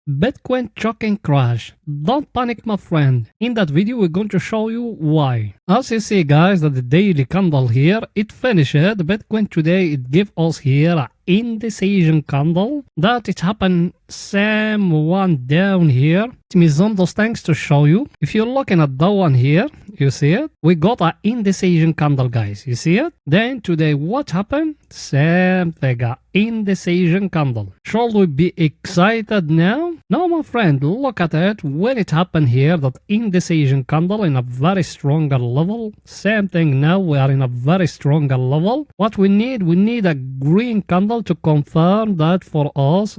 Bitcoin shocking crash. Don't panic, my friend. In that video, we're going to show you why. As you see, guys, that the daily candle here, it finished. The Bitcoin today, it give us here a indecision candle that it happened same one down here. It means on those things to show you. If you're looking at that one here, you see it? We got an indecision candle, guys. You see it? Then today, what happened? Same thing, an indecision candle. Should we be excited now? No, my friend, look at it. When it happened here, that indecision candle in a very stronger level. Same thing now, we are in a very stronger level. What we need a green candle to confirm that for us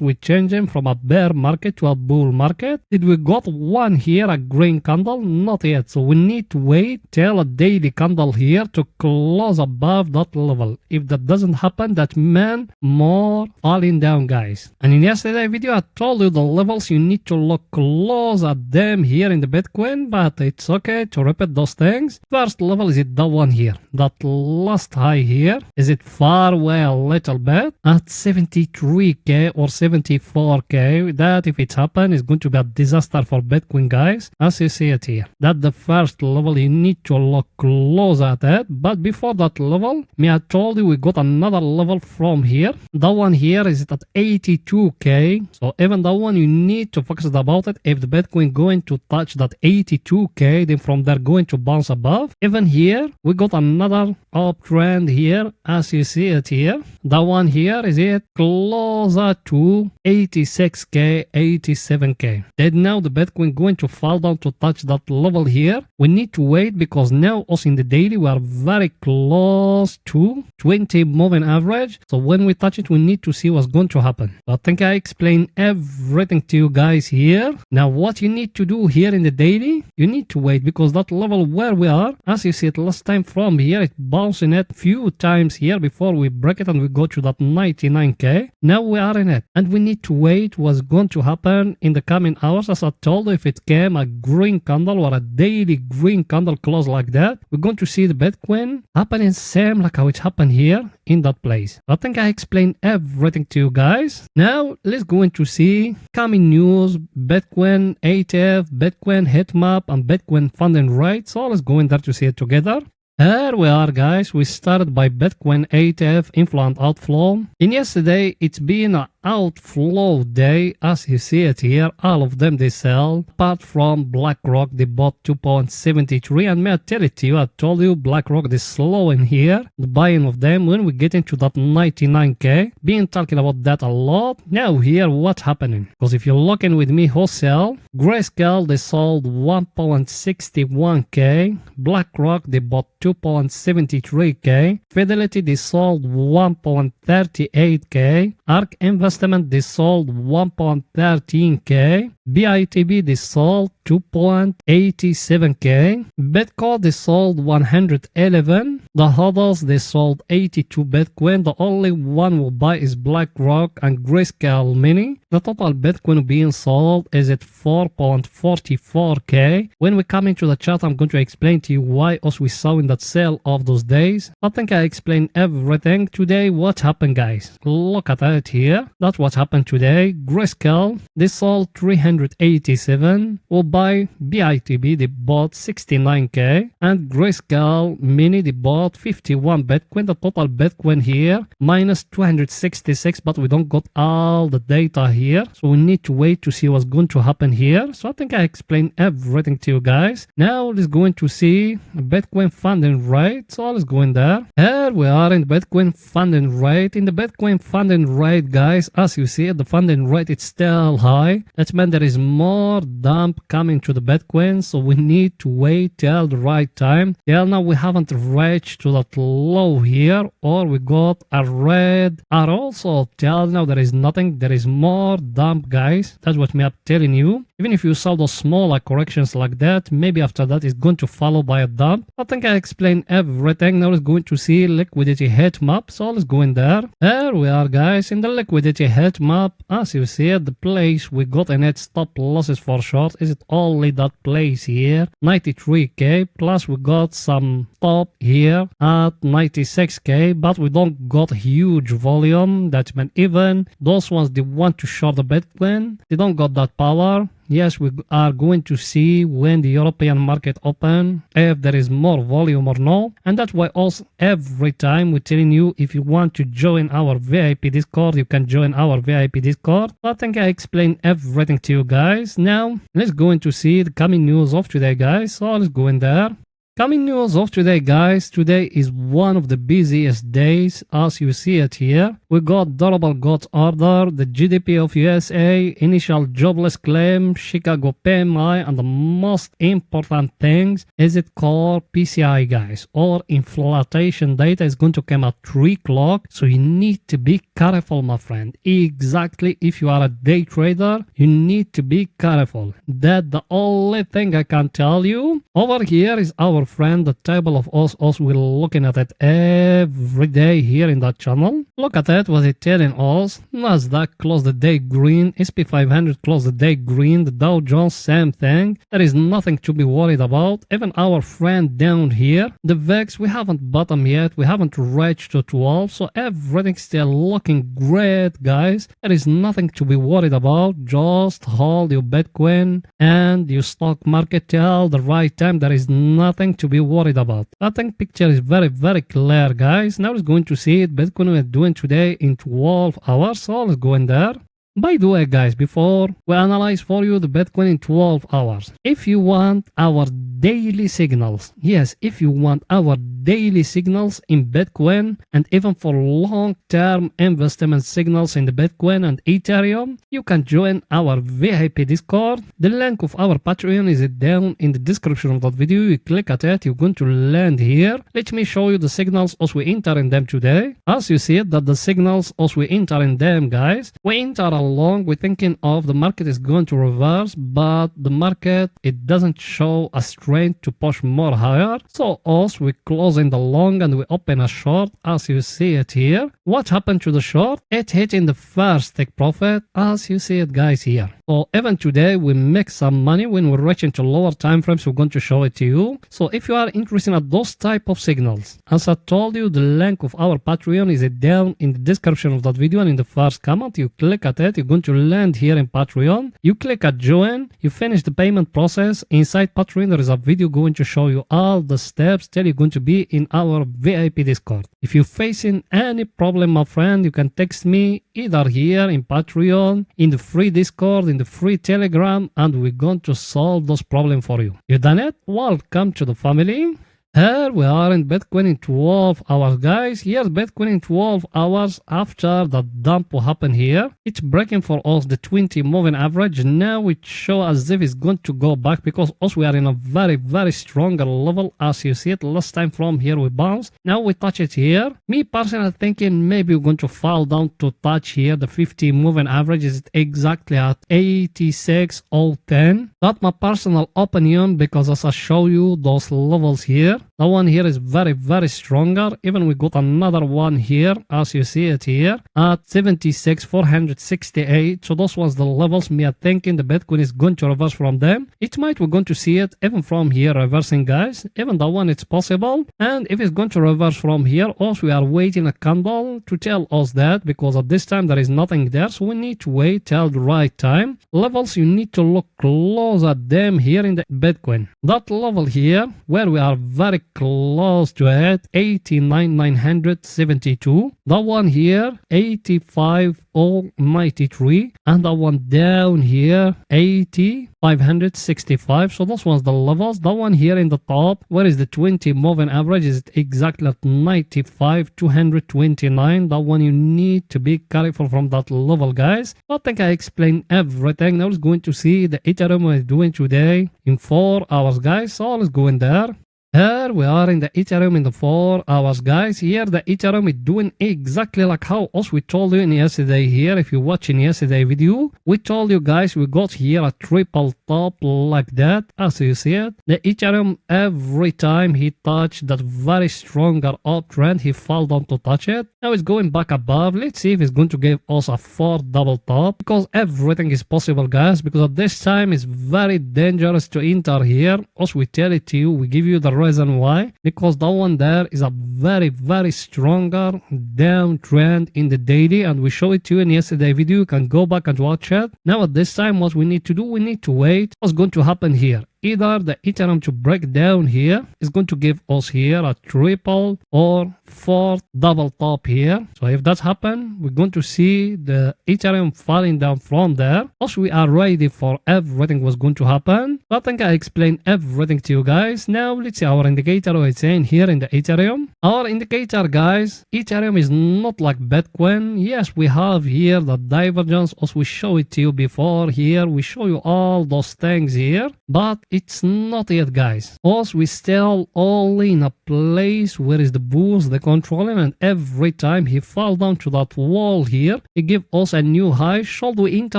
we changing from a bear market to a bull market. Did we got one here, a green candle? Not yet. So we need to wait till a daily candle here to close above that level. If that doesn't happen, that means more falling down, guys. And in yesterday's video, I told you the levels you need to look close at them here in the Bitcoin, but it's okay to repeat those things. First level, is it that one here? That last high here? Is it far away a little bit? At 73k or 74k, that if it happens is going to be a disaster for Bitcoin, guys. As you see it here, that's the first level. You need to look close at it. But before that level, I told you we got another level from here. That one here is at 82k. So even that one, you need to focus about it. If the Bitcoin going to touch that 82k, then from there going to bounce above. Even here, we got another uptrend here. As you see it here, that one here is it closer to 86k, 87k. Then now the Bitcoin going to fall down to touch that level here. We need to wait because now also in the daily we are very close to 20 moving average. So when we touch it, we need to see what's going to happen. So I think I explained everything to you guys here. Now what you need to do here in the daily, you need to wait because that level where we are, as you see it last time from here, it bouncing it few times here before we break it and we go to that 99k. Now we are in it and we need to wait what's going to happen in the coming hours. As I told you, if it came a green candle or a daily green candle close like that, we're going to see the Bitcoin happening same like how it happened here in that place. I think I explained everything to you guys. Now let's go into see coming news, Bitcoin ETF, Bitcoin heat map, and Bitcoin funding rate. So let's go in there to see it together. Here we are, guys. We started by Bitcoin ETF, inflow and outflow. In yesterday, it's been an outflow day. As you see it here, all of them they sell. Apart from BlackRock, they bought 2.73. And may I tell it to you, I told you BlackRock is slow in here. The buying of them when we get into that 99k. Been talking about that a lot. Now here, what's happening? Because if you're looking with me wholesale, Grayscale, they sold 1.61k. BlackRock, they bought 2.73k. Fidelity, they sold 1.38k. ARK Investment, they sold 1.13k. BITB, they sold 2.87k. Bitcoin, they sold 111. The others, they sold 82 Bitcoin. The only one who buy is BlackRock and Grayscale Mini. The total Bitcoin being sold is at 4.44k. When we come into the chart, I'm going to explain to you why us we saw in that sale of those days. I think I explained everything today. What happened, guys? Look at it here. That's what happened today. Grayscale, they sold 387. We'll buy BITB, they bought 69k. And Grayscale Mini, they bought 51 Bitcoin. The total Bitcoin here, minus 266, but we don't got all the data here. So we need to wait to see what's going to happen here. So I think I explained everything to you guys. Now let's go into see Bitcoin funding rate. So let's go in there. Here we are in Bitcoin funding rate. In the Bitcoin funding rate, guys, as you see, the funding rate is still high. That means there is more dump coming to the Bitcoin. So we need to wait till the right time. Till now we haven't reached to that low here, or we got a red arrow. So till now there is nothing. There is more dump, guys. That's what I'm telling you. Even if you saw those smaller corrections like that, maybe after that it's going to follow by a dump. I think I explained everything. Now let's going to see liquidity heat map. So let's go in there. Here we are, guys, in the liquidity heat map. As you see, the place we got in it stop losses for short is it only that place here, 93k, plus we got some stop here at 96k, but we don't got huge volume. That meant even those ones they want to short the Bitcoin, they don't got that power. Yes, we are going to see when the European market open if there is more volume or no. And that's why also every time we're telling you if you want to join our VIP Discord, you can join our VIP Discord. I think I explained everything to you guys. Now, let's go into see the coming news of today, guys. So let's go in there. Coming news of today, guys. Today is one of the busiest days as you see it here. We got durable goods order, the GDP of USA, initial jobless claim, Chicago PMI, and the most important things is it called PCI, guys, or inflation data is going to come at 3 o'clock. So you need to be careful, my friend. Exactly, if you are a day trader, you need to be careful. That's the only thing I can tell you. Over here is our friend, the table of us we're looking at it every day here in that channel. Look at it, what it telling us. Nasdaq closed the day green, SP 500 closed the day green, the Dow Jones same thing. There is nothing to be worried about. Even our friend down here, the VIX, we haven't bottom yet, we haven't reached to 12, so everything's still looking great, guys. There is nothing to be worried about. Just hold your Bitcoin and your stock market till the right time. There is nothing to be worried about. I think picture is very clear, guys. Now let's going to see it. Bitcoin we're doing today in 12 hours. So let's go in there. By the way, guys, before we analyze for you the Bitcoin in 12 hours, if you want our daily signals, yes, if you want our daily signals in Bitcoin and even for long-term investment signals in the Bitcoin and Ethereum, you can join our VIP Discord. The link of our Patreon is down in the description of that video. You click at it, you're going to land here. Let me show you the signals as we enter in them today. As you see it, that the signals as we enter in them, guys, we enter along, we're thinking of the market is going to reverse, but the market, it doesn't show a strength to push more higher. So us, we close in the long and we open a short as you see it here. What happened to the short? It hit in the first take profit as you see it, guys, here. So even today we make some money when we reach into lower time frames. We're going to show it to you. So if you are interested in those type of signals, as I told you, the link of our Patreon is down in the description of that video and in the first comment. You click at it, you're going to land here in Patreon. You click at join, you finish the payment process. Inside Patreon there is a video going to show you all the steps till you're going to be in our VIP Discord. If you're facing any problem, my friend, you can text me either here in Patreon, in the free Discord, in the free Telegram, and we're going to solve those problems for you. You done it? Welcome to the family. Here we are in Bitcoin in 12 hours, guys. Here's Bitcoin in 12 hours after the dump will happen here. It's breaking for us the 20 moving average. Now it shows as if it's going to go back because also we are in a very stronger level as you see it. Last time from here we bounce. Now we touch it here. Me personally thinking maybe we're going to fall down to touch here. The 50 moving average is exactly at 86.010. That's my personal opinion because as I show you those levels here, that one here is very stronger. Even we got another one here as you see it here at 76,468. So those was the levels me are thinking the Bitcoin is going to reverse from them. It might we're going to see it even from here reversing, guys. Even that one it's possible. And if it's going to reverse from here, also we are waiting a candle to tell us that because at this time there is nothing there. So we need to wait till the right time. Levels you need to look close at them here in the Bitcoin. That level here where we are very close to it, 89,972. That one here, 85,093. And that one down here, 80,565. So those ones the levels. That one here in the top, where is the 20 moving average, is exactly at 95,229. That one you need to be careful from that level, guys. I think I explained everything. Now let's go into see the Ethereum is doing today in 4 hours, guys. So let's go in there. Here we are in the Ethereum in the 4 hours, guys. Here the Ethereum is doing exactly like how us we told you in yesterday here. If you're watching yesterday video, we told you guys we got here a triple top like that. As you see it, the Ethereum every time he touched that very stronger uptrend, he fell down to touch it. Now it's going back above. Let's see if it's going to give us a 4 double top, because everything is possible, guys. Because at this time it's very dangerous to enter here. Also we tell it to you, we give you the reason why, because that one there is a very stronger downtrend in the daily, and we show it to you in yesterday video. You can go back and watch it. Now at this time what we need to do, we need to wait what's going to happen here. Either the Ethereum to break down here is going to give us here a triple or 4 double top here. So if that happens, we're going to see the Ethereum falling down from there. Also, we are ready for everything was going to happen. So I think I explained everything to you guys. Now let's see our indicator what it's saying here in the Ethereum. Our indicator, guys, Ethereum is not like Bitcoin. Yes, we have here the divergence. Also, we show it to you before here. We show you all those things here, but it's not yet, guys. Also, we still only in a place where is the bulls, the controlling, and every time he fall down to that wall here, he give us a new high. Should we enter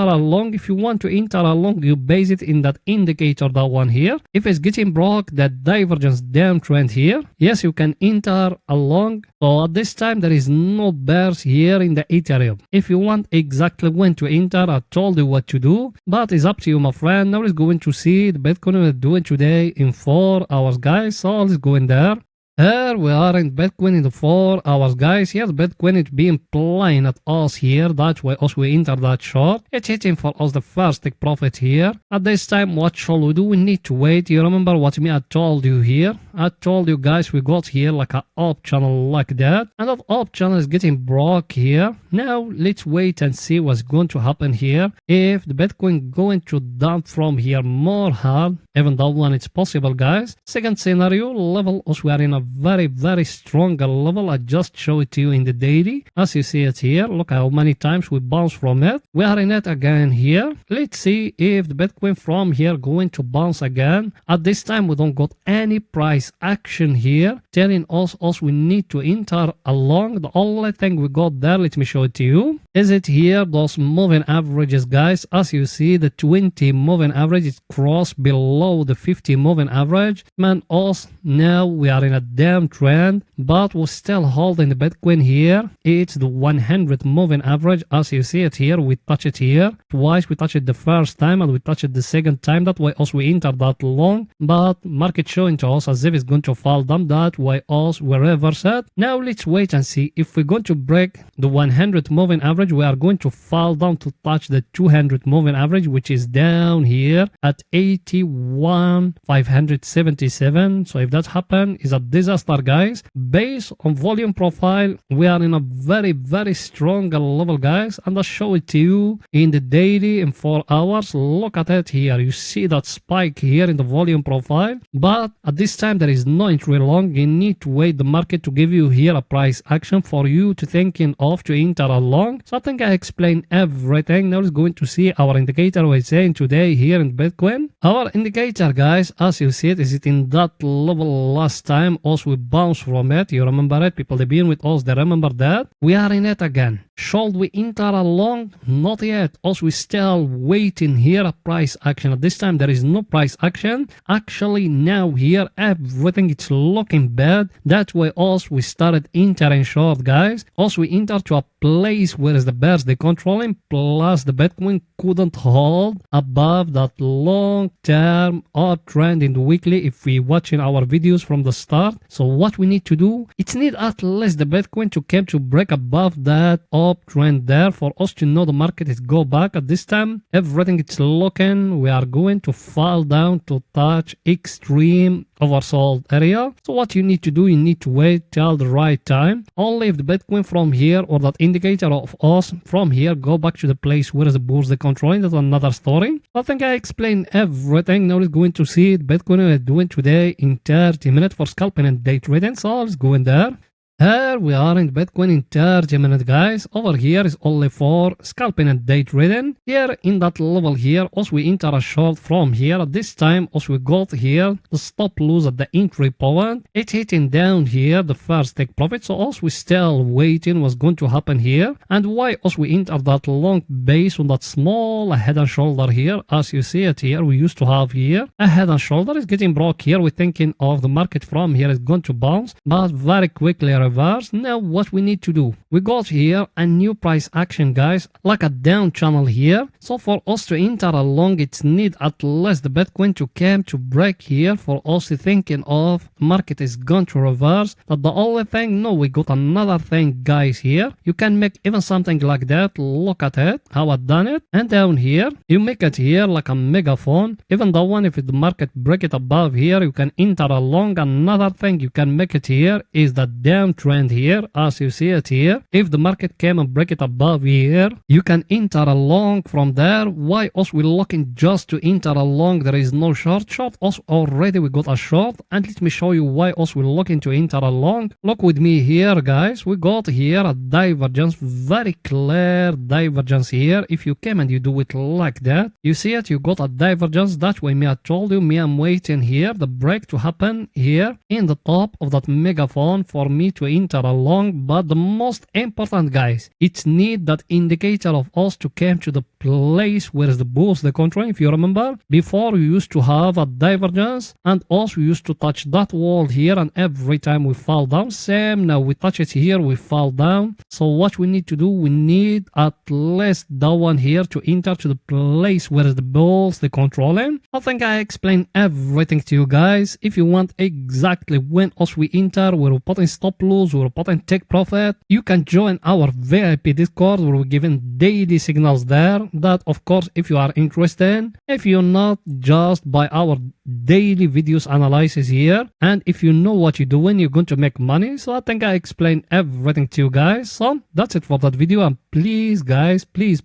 along? If you want to enter along, you base it in that indicator, that one here. If it's getting broke, that divergence downtrend here, yes, you can enter along. So at this time, there is no bears here in the Ethereum. If you want exactly when to enter, I told you what to do, but it's up to you, my friend. Now let's go in to see the Bitcoin we're doing today in 4 hours, guys. So let's go in there. Here we are in Bitcoin in the 4 hours, guys. Yes, Bitcoin is being playing at us here. That's why us we enter that short. It's hitting for us the first take profit here. At this time, what shall we do? We need to wait. You remember what I told you here? I told you guys we got here like a up channel like that. And that up channel is getting broke here. Now, let's wait and see what's going to happen here. If the Bitcoin going to dump from here more hard, even that one it's possible, guys. Second scenario, level us we are in a very strong level. I just show it to you in the daily. As you see it here, look how many times we bounce from it. We are in it again here. Let's see if the Bitcoin from here going to bounce again. At this time, we don't got any price action here telling us we need to enter along. The only thing we got there, let me show it to you. Is it here, those moving averages, guys? As you see, the 20 moving average is crossed below the 50 moving average. Man, us now we are in a downtrend, but we're still holding the Bitcoin here. It's the 100 moving average. As you see it here, we touch it here twice. We touch it the first time and we touch it the second time. That way us we enter that long, but market showing to us as if it's going to fall down. That way us we reverse it. Now let's wait and see if we're going to break the 100 moving average. We are going to fall down to touch the 200 moving average, which is down here at 81,577. So if that happens, it's a disaster, guys. Based on volume profile, we are in a very strong level, guys, and I'll show it to you in the daily in 4 hours. Look at it here. You see that spike here in the volume profile, but at this time there is no entry long. You need to wait the market to give you here a price action for you to thinking of to enter along. So I think I explained everything. Now let's go into see our indicator we're saying today here in Bitcoin. Our indicator, guys, as you see it, is it in that level last time. Also we bounced from it. You remember it? People they've been with us, they remember that. We are in it again. Should we enter along? Not yet. Also we still waiting here a price action. At this time there is no price action. Actually now here everything it's looking bad. That way also we started entering short, guys. Also we enter to a place where is the bears they controlling, plus the Bitcoin couldn't hold above that long term uptrend in the weekly if we watching our videos from the start. So what we need to do, it's need at least the Bitcoin to come to break above that uptrend there for us to know the market is go back. At this time everything it's looking, we are going to fall down to touch extreme oversold area. So what you need to do, you need to wait till the right time. Only if the Bitcoin from here or that indicator of us from here go back to the place where the bulls they controlling, that's another story. I think I explained everything. Now let's go into see Bitcoin we're doing today in 30 minutes for scalping and day trading. So let's go in there. Here we are in Bitcoin in 30 minutes, guys. Over here is only for scalping and day trading. Here in that level here, also we enter a short from here. At this time, also we got here the stop loss at the entry point. It's hitting down here the first take profit. So also we still waiting what's going to happen here. And why also we enter that long base on that small head and shoulder here. As you see it here, we used to have here a head and shoulder is getting broke here. We're thinking of the market from here is going to bounce, but very quickly reverse. Now what we need to do, we got here a new price action, guys, like a down channel here. So for us to enter along, it's need at least the Bitcoin to come to break here for us to thinking of market is going to reverse. That the only thing, no, we got another thing, guys. Here you can make even something like that. Look at it, how I done it. And down here you make it here like a megaphone. Even the one, if the market break it above here, you can enter along. Another thing you can make it here is the downtrend here, as you see it here. If the market came and break it above here, you can enter along from there. Why us we looking just to enter along? There is no short. Us already we got a short, and let me show you why us we looking to enter along. Look with me here, guys. We got here a divergence, very clear divergence here. If you came and you do it like that, you see it, you got a divergence. That's why me I told you, me I'm waiting here the break to happen here in the top of that megaphone for me to enter along. But the most important, guys, it's need that indicator of us to come to the place where is the bulls the control. If you remember, before we used to have a divergence, and also we used to touch that wall here, and every time we fall down, same now we touch it here, we fall down. So what we need to do, we need at least that one here to enter to the place where is the bulls the controlling. I think I explained everything to you guys. If you want exactly when us we enter, we're putting stop loss, we're putting take profit, you can join our VIP Discord where we're giving daily signals there. That of course if you are interested, if you're not, just by our daily videos analysis here, and if you know what you're doing, you're going to make money. So I think I explained everything to you guys. So that's it for that video, and please guys, please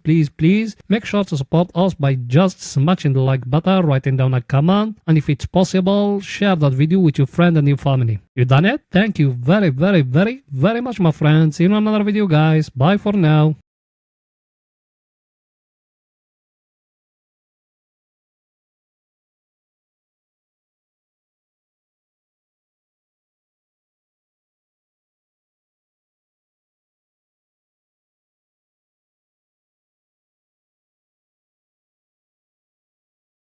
make sure to support us by just smashing the like button, writing down a comment, and if it's possible, share that video with your friend and your family. You done it? Thank you very much, my friends. See you in another video, guys. Bye for now.